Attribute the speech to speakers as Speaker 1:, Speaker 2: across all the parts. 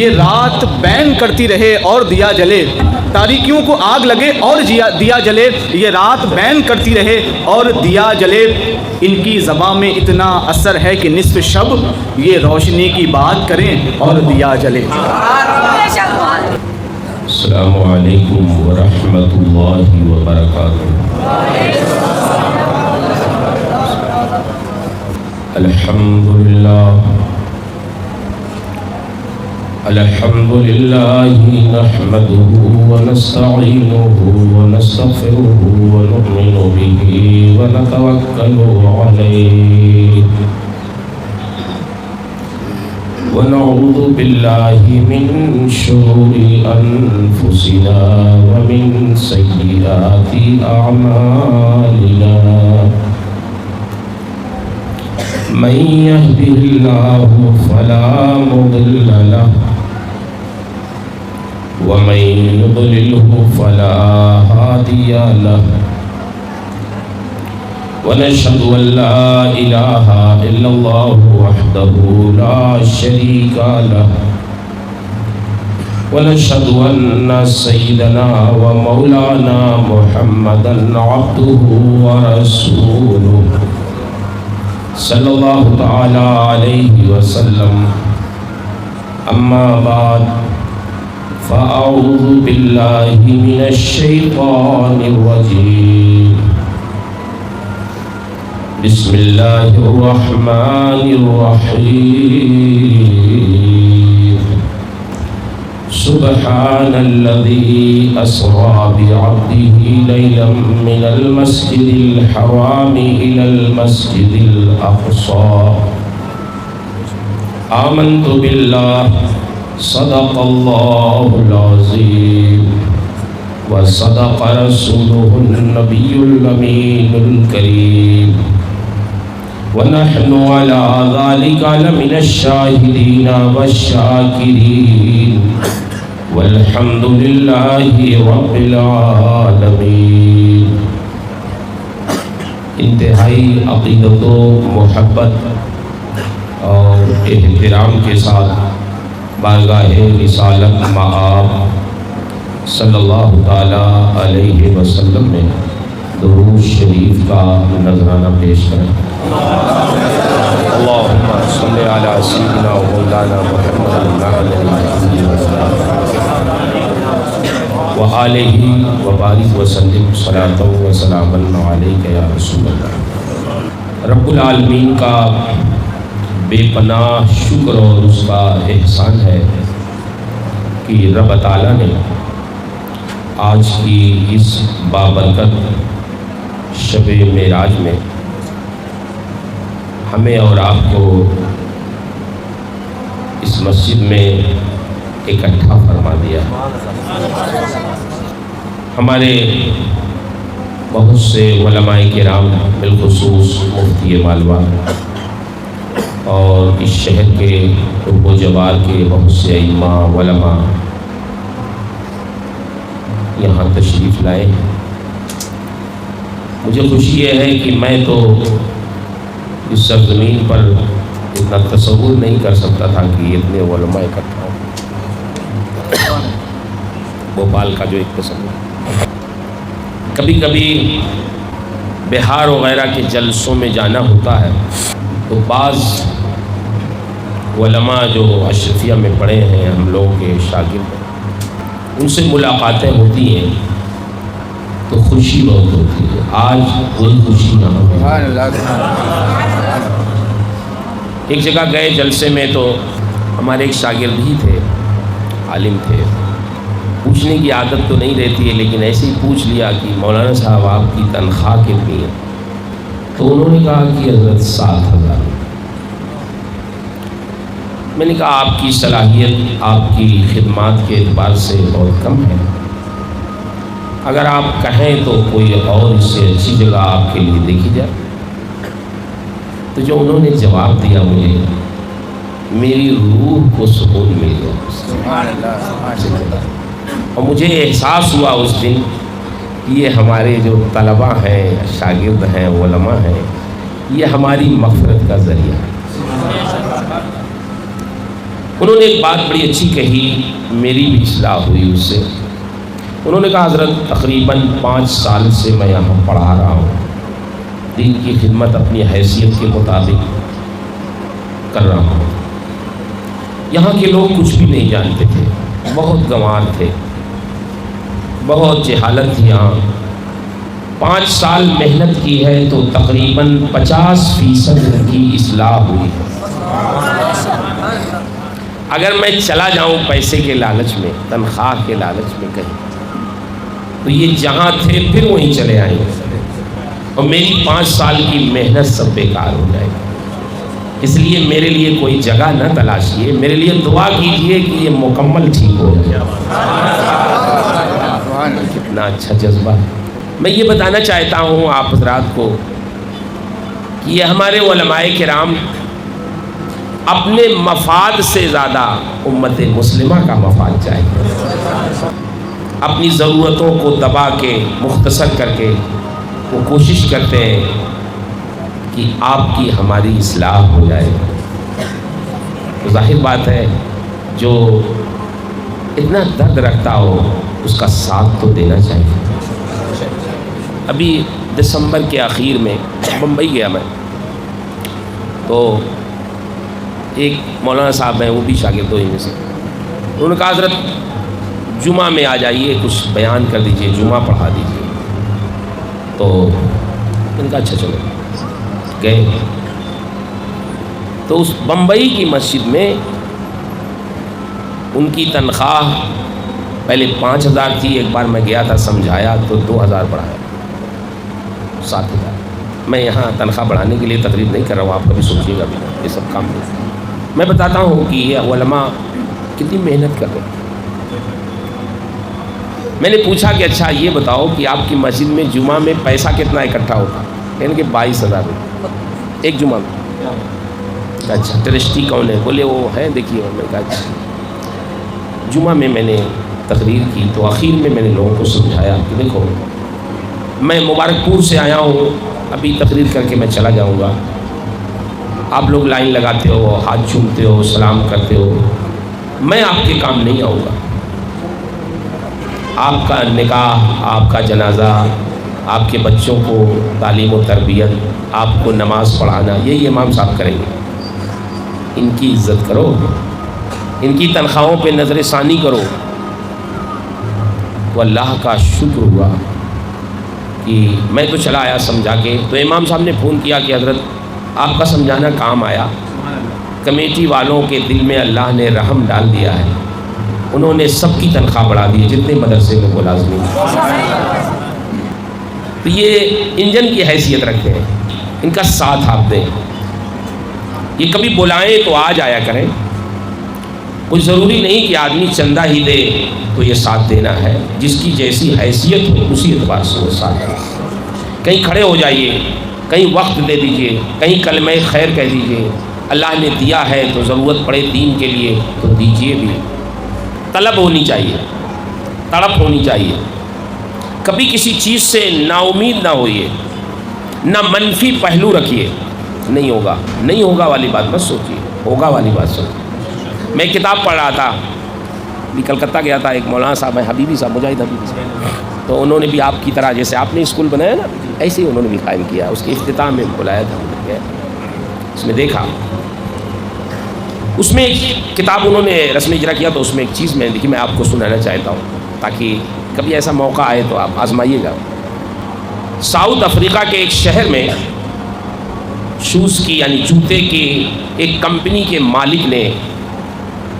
Speaker 1: یہ رات بین کرتی رہے اور دیا جلے، تاریکیوں کو آگ لگے اور دیا جلے، یہ رات بین کرتی رہے اور دیا جلے، ان کی زباں میں اتنا اثر ہے کہ نصف شب یہ روشنی کی بات کریں اور دیا جلے۔
Speaker 2: السلام علیکم ورحمۃ اللہ وبرکاتہ۔ الحمد للہ نحمده ونستعینه ونستغفره ونؤمن به ونتوکل علیہ ونعوذ باللہ من شرور انفسنا ومن سیئات اعمالنا، من يهده الله فلا مضل له ومن يضلله فلا هادي له، ونشهد أن لا إله إلا الله وحده لا شريك له، ونشهد أن سيدنا ومولانا محمدا عبده ورسوله صلی اللہ تعالی علیہ وسلم۔ اما بعد فاعوذ باللہ من الشیطان الرجیم، بسم اللہ الرحمن الرحیم، سبحان الذي أسرى بعبده ليلا من المسجد الحرام إلى المسجد الأقصى، آمنت بالله صدق الله العظيم وصدق رسوله النبي الأمين الكريم، ونحن على ذلك لمن الشاهدين والشاكرين، والحمد للہ رب العالمین۔ انتہائی عقیدت و محبت اور احترام کے ساتھ بارگاہ رسالت مآب صلی اللہ تعالی علیہ وسلم میں درود شریف کا نذرانہ پیش کریں۔ اللہم صلی علی سیدنا و مولانا محمد وآلہ وبارک وسلم صلاۃ و سلام علیک یا رسول اللہ۔ رب العالمین کا بے پناہ شکر اور اس کا احسان ہے کہ رب تعالیٰ نے آج کی اس بابرکت شب معراج میں ہمیں اور آپ کو اس مسجد میں اکٹھا فرما دیا۔ ہمارے بہت سے علماء کرام بالخصوص مفتی مالوہ اور اس شہر کے رب و جوار کے بہت سے ائمہ علماء یہاں تشریف لائے۔ مجھے خوشی یہ ہے کہ میں تو اس سرزمین پر اتنا تصور نہیں کر سکتا تھا کہ اتنے علماء اکٹھا ہوں۔ بھوپال کا جو ایک تصور، کبھی کبھی بہار وغیرہ کے جلسوں میں جانا ہوتا ہے تو بعض علماء جو اشرفیہ میں پڑھے ہیں ہم لوگوں کے شاگرد، ان سے ملاقاتیں ہوتی ہیں تو خوشی بہت ہوتی ہے۔ آج کوئی خوشی نہ ہو۔ ایک جگہ گئے جلسے میں تو ہمارے ایک شاگرد ہی تھے، عالم تھے، پوچھنے کی عادت تو نہیں رہتی ہے لیکن ایسے ہی پوچھ لیا کہ مولانا صاحب آپ کی تنخواہ کتنی ہے؟ تو انہوں نے کہا کہ حضرت 7,000۔ میں نے کہا آپ کی صلاحیت آپ کی خدمات کے اعتبار سے بہت کم ہے، اگر آپ کہیں تو کوئی اور اس سے اچھی جگہ آپ کے لیے دیکھی جائے۔ تو جو انہوں نے جواب دیا مجھے میری روح کو سکون مل گیا، اور مجھے احساس ہوا اس دن کہ یہ ہمارے جو طلباء ہیں، شاگرد ہیں، علماء ہیں، یہ ہماری مغفرت کا ذریعہ ہے۔ انہوں نے ایک بات بڑی اچھی کہی، میری بھی اصلاح ہوئی اس سے۔ انہوں نے کہا حضرت تقریباً 5 سال سے میں یہاں پڑھا رہا ہوں، دین کی خدمت اپنی حیثیت کے مطابق کر رہا ہوں۔ یہاں کے لوگ کچھ بھی نہیں جانتے تھے، بہت گنوار تھے، بہت جہالت تھی یہاں۔ 5 سال محنت کی ہے تو تقریباً 50% کی اصلاح ہوئی ہے۔ اگر میں چلا جاؤں پیسے کے لالچ میں، تنخواہ کے لالچ میں کہیں، تو یہ جہاں تھے پھر وہیں چلے آئیں گے اور میری 5 سال کی محنت سب بیکار ہو جائے گی۔ اس لیے میرے لیے کوئی جگہ نہ تلاشیے، میرے لیے دعا کیجئے کہ یہ مکمل ٹھیک ہو جائے۔ کتنا اچھا جذبہ۔ میں یہ بتانا چاہتا ہوں آپ حضرات کو کہ یہ ہمارے علماء کرام اپنے مفاد سے زیادہ امت مسلمہ کا مفاد چاہیے۔ اپنی ضرورتوں کو دبا کے، مختصر کر کے وہ کوشش کرتے ہیں کہ آپ کی ہماری اصلاح ہو جائے۔ تو ظاہر بات ہے جو اتنا درد رکھتا ہو اس کا ساتھ تو دینا چاہیے۔ ابھی دسمبر کے آخر میں بمبئی گیا میں، تو ایک مولانا صاحب ہیں، وہ بھی شاگرد ہوئے میں سے، انہوں نے کہا حضرت جمعہ میں آ جائیے، کچھ بیان کر دیجئے، جمعہ پڑھا دیجئے۔ تو ان کا اچھا چلو گئے۔ تو اس بمبئی کی مسجد میں ان کی تنخواہ پہلے 5000 تھی، ایک بار میں گیا تھا سمجھایا تو 2000 بڑھایا، 7000۔ میں یہاں تنخواہ بڑھانے کے لیے تقریر نہیں کر رہا ہوں، آپ کبھی سوچیے گا بھی، یہ سب کام نہیں۔ میں بتاتا ہوں کہ یہ علماء کتنی محنت کر رہے ہیں۔ میں نے پوچھا کہ اچھا یہ بتاؤ کہ آپ کی مسجد میں جمعہ میں پیسہ کتنا اکٹھا ہوتا؟ یعنی کہ 22,000 روپے ایک جمعہ میں۔ اچھا ٹرسٹی کون ہے؟ بولے وہ ہیں دیکھیے۔ میں نے کہا اچھا۔ جمعہ میں نے تقریر کی تو آخر میں نے لوگوں کو سمجھایا کہ دیکھو میں مبارک پور سے آیا ہوں، ابھی تقریر کر کے میں چلا جاؤں گا، آپ لوگ لائن لگاتے ہو، ہاتھ چومتے ہو، سلام کرتے ہو، میں آپ کے کام نہیں آؤں گا۔ آپ کا نکاح، آپ کا جنازہ، آپ کے بچوں کو تعلیم و تربیت، آپ کو نماز پڑھانا، یہی امام صاحب کریں گے۔ ان کی عزت کرو، ان کی تنخواہوں پہ نظر ثانی کرو۔ تو اللہ کا شکر ہوا کہ میں تو چلا آیا سمجھا کے، تو امام صاحب نے فون کیا کہ حضرت آپ کا سمجھانا کام آیا، کمیٹی والوں کے دل میں اللہ نے رحم ڈال دیا ہے، انہوں نے سب کی تنخواہ بڑھا دی، جتنے مدرسے میں وہ لازمی۔ تو یہ انجن کی حیثیت رکھتے ہیں، ان کا ساتھ آپ دیں۔ یہ کبھی بلائیں تو آ جایا کریں، کوئی ضروری نہیں کہ آدمی چندہ ہی دے تو یہ ساتھ دینا ہے، جس کی جیسی حیثیت ہو اسی اعتبار سے وہ ساتھ دے۔ کہیں کھڑے ہو جائیے، کہیں وقت دے دیجئے، کہیں کلمہ خیر کہہ دیجئے، اللہ نے دیا ہے تو ضرورت پڑے دین کے لیے تو دیجئے بھی۔ طلب ہونی چاہیے، تڑپ ہونی چاہیے، کبھی کسی چیز سے نا امید نہ ہوئیے، نہ منفی پہلو رکھیے۔ نہیں ہوگا، نہیں ہوگا والی بات مت سوچیے، ہوگا والی بات سوچیے۔ میں کتاب پڑھ رہا تھا، بھی کلکتہ گیا تھا، ایک مولانا صاحب ہیں حبیبی صاحب، مجاہد حبیبی صاحب، تو انہوں نے بھی آپ کی طرح جیسے آپ نے اسکول بنایا نا، ایسے ہی انہوں نے بھی قائم کیا۔ اس کے اختتام میں بلایا تھا، اس میں دیکھا، اس میں ایک کتاب انہوں نے رسم اجرا کیا، تو اس میں ایک چیز میں دیکھی، میں آپ کو سنانا چاہتا ہوں تاکہ کبھی ایسا موقع آئے تو آپ آزمائیے گا۔ ساؤتھ افریقہ کے ایک شہر میں شوز کی یعنی جوتے کی ایک کمپنی کے مالک نے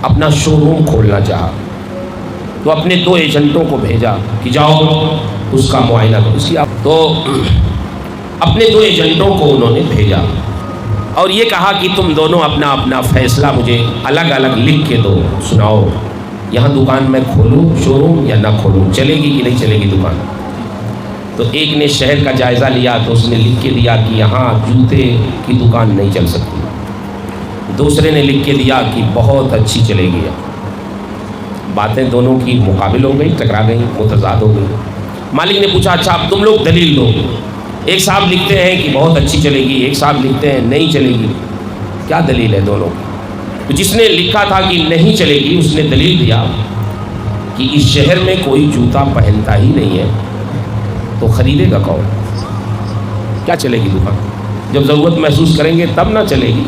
Speaker 2: اپنا شو روم کھولنا چاہا، تو اپنے 2 ایجنٹوں کو بھیجا کہ جاؤ اس کا معائنہ کرو۔ اس کی تو اپنے 2 ایجنٹوں کو انہوں نے بھیجا اور یہ کہا کہ تم دونوں اپنا اپنا فیصلہ مجھے الگ الگ لکھ کے دو، سناؤ یہاں دکان میں کھولوں شو روم یا نہ کھولوں، چلے گی کہ نہیں چلے گی دکان۔ تو ایک نے شہر کا جائزہ لیا تو اس نے لکھ کے دیا کہ یہاں جوتے کی دکان نہیں چل سکتی، دوسرے نے لکھ کے دیا کہ بہت اچھی چلے گی۔ باتیں دونوں کی مقابل ہو گئی، ٹکرا گئی، متضاد ہو گئی۔ مالک نے پوچھا اچھا اب تم لوگ دلیل دو، ایک صاحب لکھتے ہیں کہ بہت اچھی چلے گی، ایک صاحب لکھتے ہیں نہیں چلے گی، کیا دلیل ہے دونوں کی؟ جس نے لکھا تھا کہ نہیں چلے گی، اس نے دلیل دیا کہ اس شہر میں کوئی جوتا پہنتا ہی نہیں ہے تو خریدے گا کون؟ کیا چلے گی دکان؟ جب ضرورت محسوس کریں گے تب نہ چلے گی،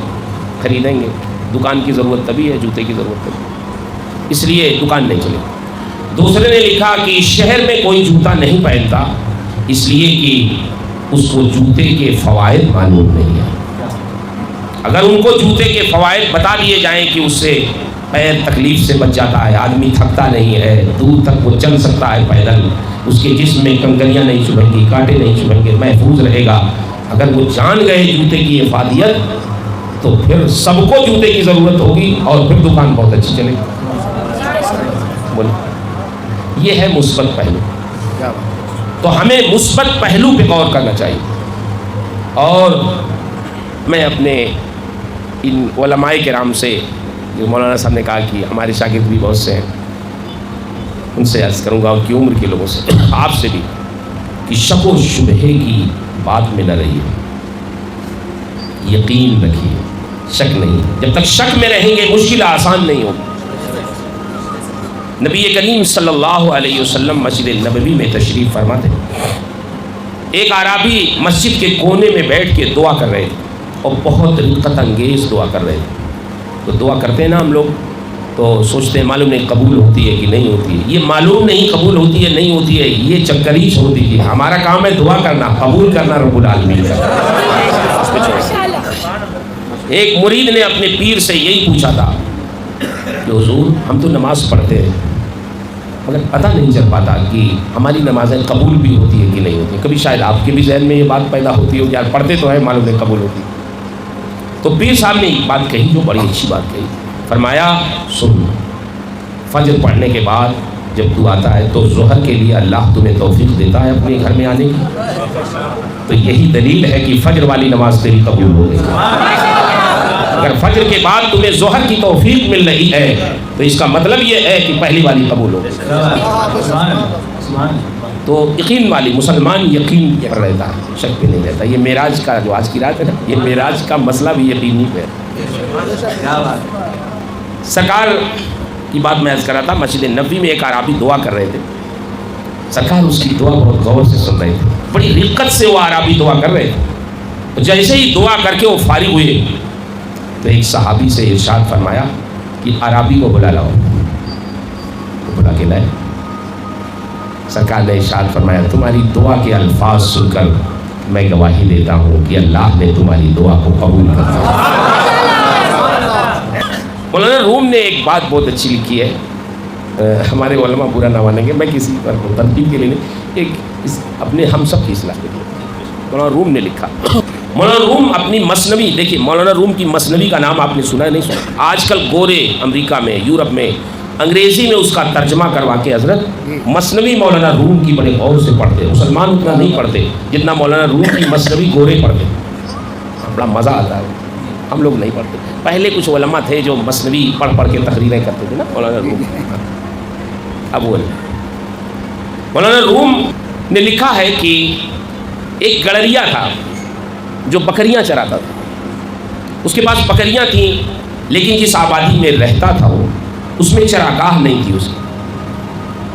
Speaker 2: خریدیں گے۔ دکان کی ضرورت تبھی ہے، جوتے کی ضرورت تبھی، اس لیے دکان نہیں چلے گی۔ دوسرے نے لکھا کہ اس شہر میں کوئی جوتا نہیں پہنتا اس لیے کہ اس کو جوتے کے فوائد معلوم نہیں ہے۔ اگر ان کو جوتے کے فوائد بتا دیے جائیں کہ اس سے پیر تکلیف سے بچ جاتا ہے، آدمی تھکتا نہیں ہے، دور تک وہ چل سکتا ہے پیدل، اس کے جسم میں کنکریاں نہیں چبھیں گی، کانٹے نہیں چبھیں گے، محفوظ رہے گا، اگر وہ جان گئے جوتے کی افادیت تو پھر سب کو جوتے کی ضرورت ہوگی اور پھر دکان بہت اچھی چلے گی۔ بولے یہ ہے مثبت پہلو، تو ہمیں مثبت پہلو پہ غور کرنا چاہیے۔ اور میں اپنے ان علماء کرام سے، جو مولانا صاحب نے کہا کہ ہمارے شاگرد بھی بہت سے ہیں، ان سے عرض کروں گا، ان کی عمر کے لوگوں سے، آپ سے بھی، کہ شک و شبہے کی بات میں نہ رہیے، یقین رکھیے، شک نہیں۔ جب تک شک میں رہیں گے مشکل آسان نہیں ہوگی۔ نبی کریم صلی اللہ علیہ وسلم مسجد نبوی میں تشریف فرما تھے، ایک اعرابی مسجد کے کونے میں بیٹھ کے دعا کر رہے تھے اور بہت رقت انگیز دعا کر رہے تھے۔ تو دعا کرتے ہیں نا ہم لوگ تو سوچتے ہیں معلوم نہیں قبول ہوتی ہے کہ نہیں ہوتی ہے، یہ معلوم نہیں قبول ہوتی ہے نہیں ہوتی ہے، یہ چکری چھوڑ دیجیے، ہمارا کام ہے دعا کرنا، قبول کرنا رب العالمین کا۔ ایک مرید نے اپنے پیر سے یہی پوچھا تھا کہ حضور ہم تو نماز پڑھتے ہیں مگر پتہ نہیں چل پاتا کہ ہماری نمازیں قبول بھی ہوتی ہے کہ نہیں ہوتی، کبھی شاید آپ کے بھی ذہن میں یہ بات پیدا ہوتی ہو کہ یار پڑھتے تو ہے معلوم نہیں قبول ہوتی۔ تو پیر صاحب نے ایک بات کہی جو بڑی اچھی بات کہی، فرمایا سن، فجر پڑھنے کے بعد جب تو آتا ہے تو ظہر کے لیے اللہ تمہیں توفیق دیتا ہے اپنے گھر میں آنے کی، تو یہی دلیل ہے کہ فجر والی نماز تیری قبول ہو گئی۔ اگر فجر کے بعد تمہیں ظہر کی توفیق مل رہی ہے تو اس کا مطلب یہ ہے کہ پہلی والی قبول ہو گئی۔ تو یقین والی مسلمان یقین پر رہتا ہے، شک پہ نہیں رہتا۔ یہ معراج کا جو آج کی رات ہے نا، یہ معراج کا مسئلہ بھی یقینی ہے۔ سرکار کی بات میں عرض کر رہا تھا، مسجد نبوی میں ایک اعرابی دعا کر رہے تھے، سرکار اس کی دعا بہت غور سے سن رہے تھے، بڑی رقت سے وہ اعرابی دعا کر رہے تھے۔ جیسے ہی دعا کر کے وہ فارغ ہوئے تو ایک صحابی سے ارشاد فرمایا کہ اعرابی کو بلا لاؤ، بلا کے لائے۔ سرکار نے ارشاد فرمایا تمہاری دعا کے الفاظ سن کر میں گواہی دیتا ہوں کہ اللہ نے تمہاری دعا کو قبول کر لیا۔ مولانا روم نے ایک بات بہت اچھی لکھی ہے، ہمارے علماء برا نہ مانیں گے، میں کسی پر تنقید کے لیے نہیں، ایک اپنے ہم سب کی اصلاح کے لیے مولانا روم نے لکھا۔ مولانا روم اپنی مثنوی، دیکھیے مولانا روم کی مثنوی کا نام آپ نے سنا ہے نہیں سنا؟ آج کل گورے امریکہ میں، یورپ میں انگریزی میں اس کا ترجمہ کروا کے حضرت مثنوی مولانا روم کی بڑے غور سے پڑھتے، مسلمان اتنا نہیں پڑھتے جتنا مولانا روم کی مثنوی گورے پڑھتے، بڑا مزہ آتا ہے، ہم لوگ نہیں پڑھتے۔ پہلے کچھ علماء تھے جو مثنوی پڑھ پڑھ کے تقریریں کرتے تھے نا، مولانا روم، اب وہ مولانا روم نے لکھا ہے کہ ایک گڑریا تھا جو بکریاں چراتا تھا، اس کے پاس بکریاں تھیں لیکن جس آبادی میں رہتا تھا وہ، اس میں چراگاہ نہیں تھی، اس کی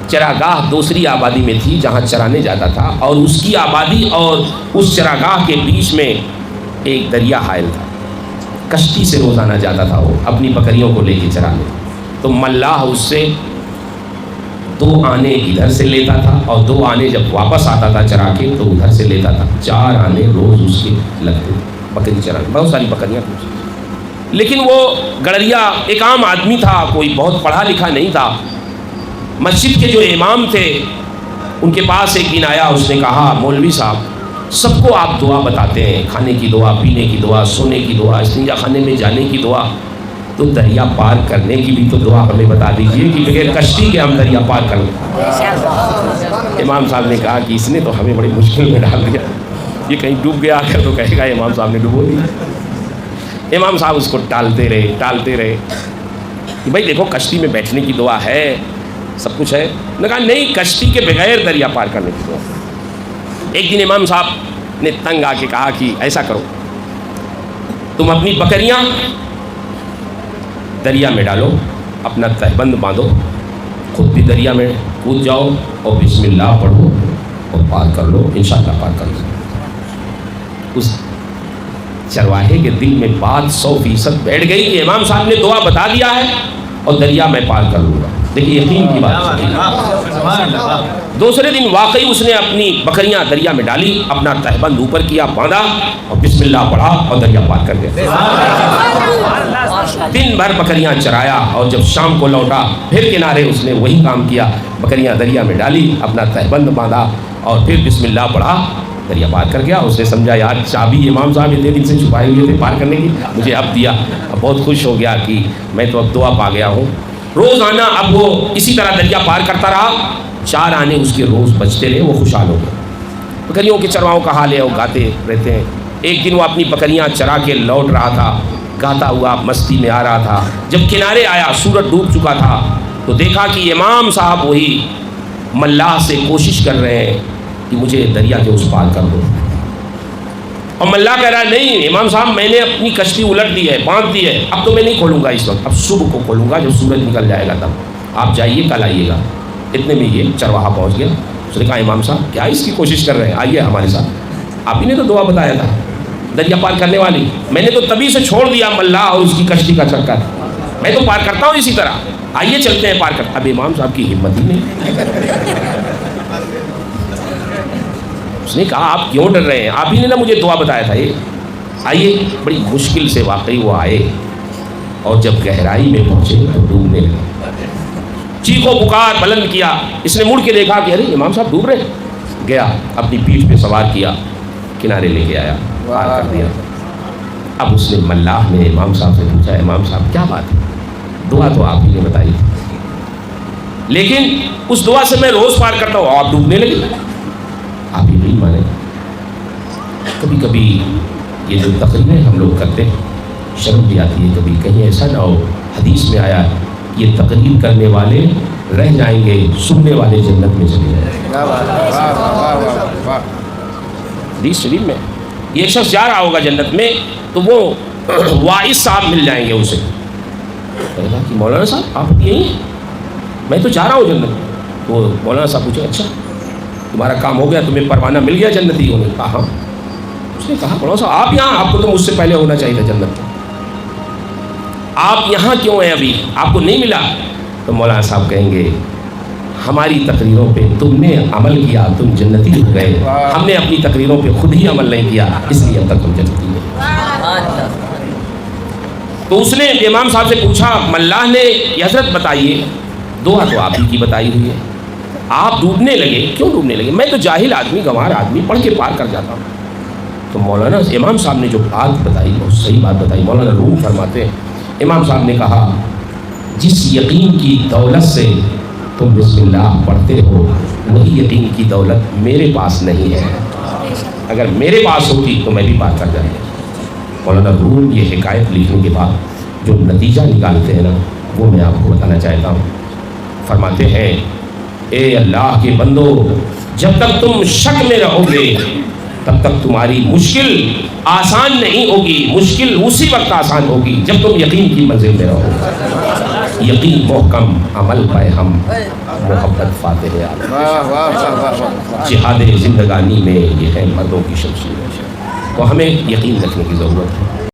Speaker 2: چراگاہ دوسری آبادی میں تھی جہاں چرانے جاتا تھا، اور اس کی آبادی اور اس چراگاہ کے بیچ میں ایک دریا حائل تھا، کشتی سے روزانہ جاتا تھا وہ اپنی بکریوں کو لے کے چرانے، تو ملاح اس سے 2 آنے ادھر سے لیتا تھا اور 2 آنے جب واپس آتا تھا چرا کے تو ادھر سے لیتا تھا، 4 آنے روز اس کے لگتے تھے بکری چرانے، بہت ساری بکریاں تھیں۔ لیکن وہ گڑریا ایک عام آدمی تھا، کوئی بہت پڑھا لکھا نہیں تھا۔ مسجد کے جو امام تھے ان کے پاس ایک دن آیا، اس نے کہا مولوی صاحب سب کو آپ دعا بتاتے ہیں، کھانے کی دعا، پینے کی دعا، سونے کی دعا، استنجا خانے میں جانے کی دعا، تو دریا پار کرنے کی بھی تو دعا ہمیں بتا دیجئے کہ بغیر کشتی کے ہم دریا پار کر لیں۔ امام صاحب نے کہا کہ اس نے تو ہمیں بڑی مشکل میں ڈال دیا، یہ کہیں ڈوب گیا کر تو کہے گا امام صاحب نے ڈبو دیا۔ امام صاحب اس کو ٹالتے رہے کہ بھائی دیکھو کشتی میں بیٹھنے کی دعا ہے، سب کچھ ہے۔ انہوں نے کہا نہیں، کشتی کے بغیر دریا پار کرنے کی دعا۔ ایک دن امام صاحب نے تنگ آ کے کہا کہ ایسا کرو، تم اپنی بکریاں دریا میں ڈالو، اپنا تہبند باندھو، خود بھی دریا میں کود جاؤ اور بسم اللہ پڑھو اور پار کر لو، انشاءاللہ پار کر لو۔ اس چرواہے کے دل میں بات 100% بیٹھ گئی کہ امام صاحب نے دعا بتا دیا ہے اور دریا میں پار کر لوں گا۔ دیکھیے یقین کی بات۔ دوسرے دن واقعی اس نے اپنی بکریاں دریا میں ڈالی، اپنا تہبند اوپر کیا، باندھا اور بسم اللہ پڑھا اور دریا پار کر گیا۔ دن بھر بکریاں چرایا اور جب شام کو لوٹا پھر کنارے اس نے وہی کام کیا، بکریاں دریا میں ڈالی، اپنا تہبند باندھا اور پھر بسم اللہ پڑھا، دریا پار کر گیا۔ اس نے سمجھا یار چابی امام صاحب اتنے دن سے چھپائے ہوئے تھے پار کرنے کی، مجھے اب دیا، اب بہت خوش ہو گیا کہ میں تو اب دعا پا گیا ہوں۔ روزانہ اب وہ اسی طرح دریا پار کرتا رہا، 4 آنے اس کے روز بچتے رہے، وہ خوشحال ہو گئے۔ بکریوں کے چرواؤں کا حال ہے وہ گاتے رہتے ہیں۔ ایک دن وہ اپنی بکریاں چرا کے لوٹ رہا تھا، گاتا ہوا مستی میں آ رہا تھا۔ جب کنارے آیا سورج ڈوب چکا تھا تو دیکھا کہ امام صاحب وہی ملاح سے کوشش کر رہے ہیں کہ مجھے دریا کے اس پار کر دو، اور ملاح کہہ رہا ہے نہیں امام صاحب میں نے اپنی کشتی الٹ دی ہے، باندھ دی ہے، اب تو میں نہیں کھولوں گا اس وقت، اب صبح کو کھولوں گا جب سورج نکل جائے گا، تب آپ جائیے کل آئیے گا۔ اتنے میں یہ چرواہا پہنچ گیا، اس نے کہا امام صاحب کیا اس کی کوشش کر رہے ہیں، آئیے ہمارے ساتھ، آپ ہی نے تو دعا بتایا تھا دریا پار کرنے والی، میں نے تو تبھی سے چھوڑ دیا ملاح اور اس کی کشتی کا چکر، میں تو پار کرتا ہوں اسی طرح، آئیے چلتے ہیں پار کرتا۔ اب امام صاحب کی ہمت ہی نہیں۔ اس نے کہا آپ کیوں ڈر رہے ہیں، آپ ہی نے نا مجھے دعا بتایا تھا، یہ آئیے۔ بڑی مشکل سے واقعی وہ آئے اور جب گہرائی میں پہنچے تو ڈوبنے لگے، چیخ و پکار بلند کیا۔ اس نے مڑ کے دیکھا کہ ارے امام صاحب ڈوب رہے، گیا اپنی پیٹھ پہ سوار کیا، کنارے لے کے آیا، پار کر دیا۔ اب اس نے ملاح نے امام صاحب سے پوچھا امام صاحب کیا بات ہے، دعا تو آپ ہی نے بتائی تھی، لیکن اس دعا سے میں روز پار کرتا ہوں، آپ ڈوبنے لگے، آپ ہی نہیں مانے۔ کبھی کبھی یہ جو تقریریں ہم لوگ کرتے ہیں شرم بھی آتی ہے، کبھی کہیں ایسا نہ ہو، حدیث میں آیا یہ تقریر کرنے والے رہ جائیں گے، سننے والے جنت میں چلے جائیں گے۔ حدیث شریف میں یہ ایک شخص جا رہا ہوگا جنت میں تو وہ واعظ صاحب مل جائیں گے اسے، کہا کہ مولانا صاحب آپ یہیں ہیں، میں تو جا رہا ہوں جنت۔ تو مولانا صاحب پوچھے اچھا تمہارا کام ہو گیا، تمہیں پروانہ مل گیا جنتی ہونے کا؟ ہاں۔ اس نے کہا مولانا صاحب آپ یہاں، آپ کو تو مجھ سے پہلے ہونا چاہیے تھا جنت، آپ یہاں کیوں ہیں ابھی، آپ کو نہیں ملا؟ تو مولانا صاحب کہیں گے ہماری تقریروں پہ تم نے عمل کیا تم جنتی ہو گئے، ہم نے اپنی تقریروں پہ خود ہی عمل نہیں کیا اس لیے اب تک ہم جنتی ہیں۔ تو اس نے امام صاحب سے پوچھا ملاح نے یہ حضرت بتائیے دعا تو آپ ہی کی بتائی ہوئی ہے، آپ ڈوبنے لگے، کیوں ڈوبنے لگے؟ میں تو جاہل آدمی گنوار آدمی پڑھ کے پار کر جاتا ہوں۔ تو مولانا امام صاحب نے جو بات بتائی بہت صحیح بات بتائی، مولانا روم فرماتے ہیں امام صاحب نے کہا جس یقین کی دولت سے تم بسم اللہ پڑھتے ہو وہی یقین کی دولت میرے پاس نہیں ہے، اگر میرے پاس ہوتی تو میں بھی پار کر جاتا۔ مولانا روم یہ حکایت لکھنے کے بعد جو نتیجہ نکالتے ہیں نا وہ میں آپ کو بتانا چاہتا ہوں۔ فرماتے ہیں اے اللہ کے بندو جب تک تم شک میں رہو گے تب تک تمہاری مشکل آسان نہیں ہوگی، مشکل اسی وقت آسان ہوگی جب تم یقین کی منزل میں رہو گے۔ یقین محکم عمل پہ ہم محبت فاتح عالم، جہاد زندگانی میں یہ ہے مردوں کی شمشیر، تو ہمیں یقین رکھنے کی ضرورت ہے۔